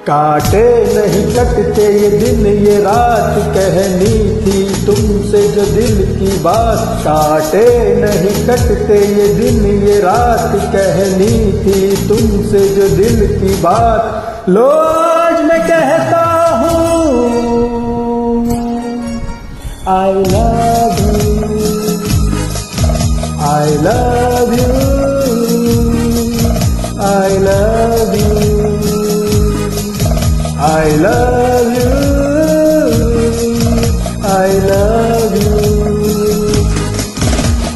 काटे नहीं कटते ये दिन ये रात, कहनी थी तुमसे जो दिल की बात। काटे नहीं कटते ये दिन ये रात, कहनी थी तुमसे जो दिल की बात। लो आज मैं कहता हूँ I love you, I love you, I love you, I love you, I love you।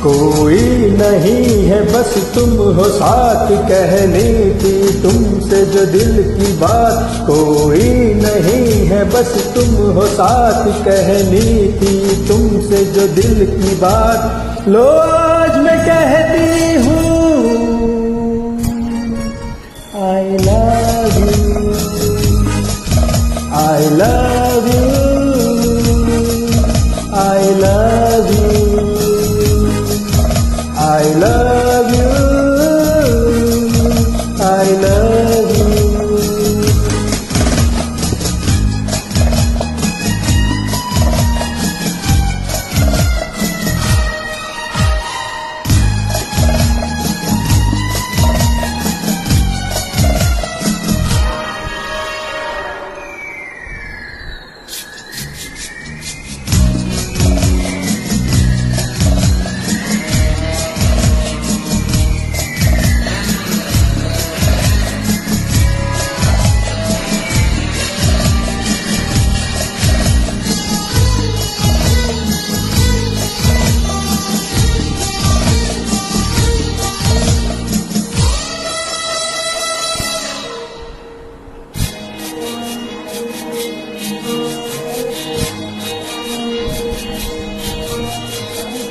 कोई नहीं है बस तुम हो साथ, कहनी थी तुमसे जो दिल की बात। कोई नहीं है बस तुम हो साथ, कहनी थी तुमसे जो दिल की बात। लो आज मैं कहती हूँ I love you, I love you, I love you, I love you, I love you।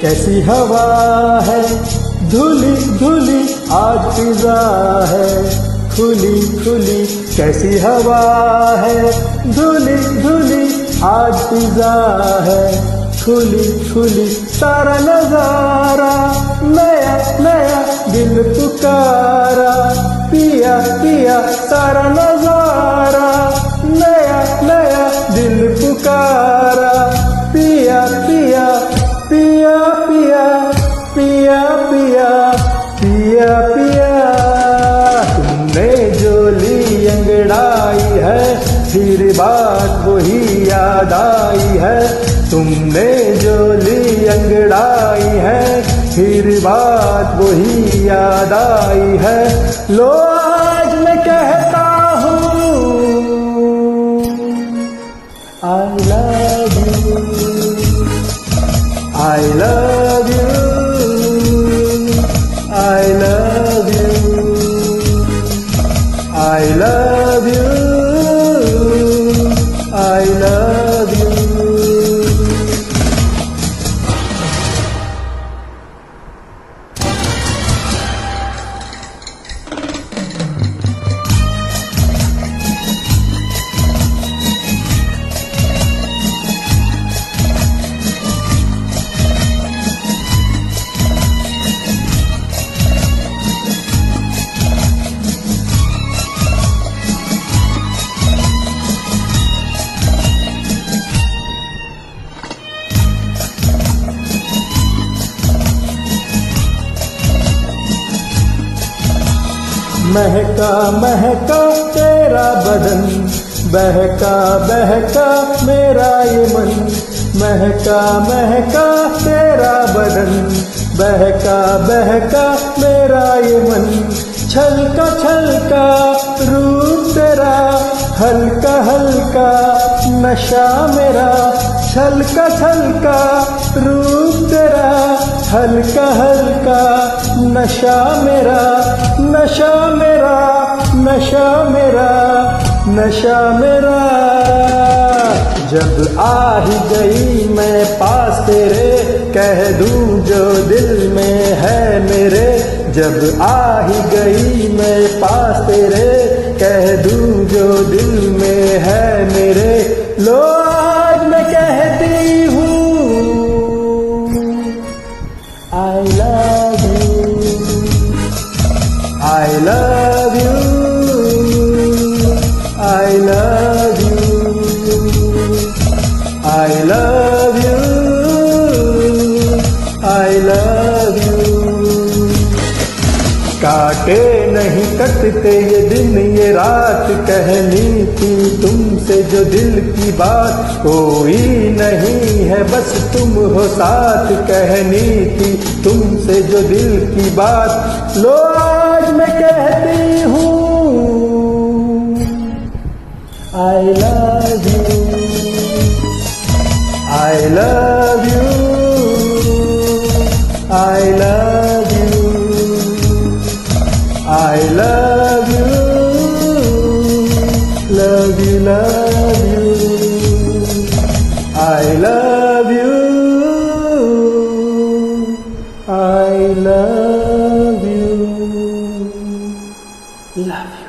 कैसी हवा है धुली धुली, आज फिजा है खुली खुली। कैसी हवा है धुली धुली, आज फिजा है खुली खुली। सारा नजारा नया नया, दिल पुकारा पिया पिया। सारा नजारा नया नया, दिल पुकारा पिया पिया पिया पिया पिया पिया पिया पिया। तुमने जो ली अंगड़ाई है, फिर बात वही याद आई है। तुमने जो ली अंगड़ाई है, फिर बात वही याद आई है। लो आज मैं कहता हूँ I love you, I love you, I love you, I love you, I love you। महका महका तेरा बदन, बहका बहका मेरा ये मन। महका महका तेरा बदन, बहका बहका मेरा ये मन। छलका छलका रूप तेरा, हल्का हल्का नशा मेरा। छलका छलका रूप तेरा, हल्का हल्का नशा मेरा। नशा मेरा नशा मेरा नशा मेरा। जब आ ही गई मैं पास तेरे, कह दूं जो दिल में है मेरे। जब आ ही गई मैं पास तेरे, कह दूं जो दिल में है मेरे। लो आज मैं कहती हूँ I love you, I love you, I love you। I love you, I love you। काटे नहीं कटते ये दिन ये रात, कहनी थी तुमसे जो दिल की बात, कोई नहीं है बस तुम हो साथ, कहनी थी तुमसे जो दिल की बात। लो आज मैं कहती हूँ I love you, I love you, I love you, I love you, love you, love you, I love you, I love you, love you।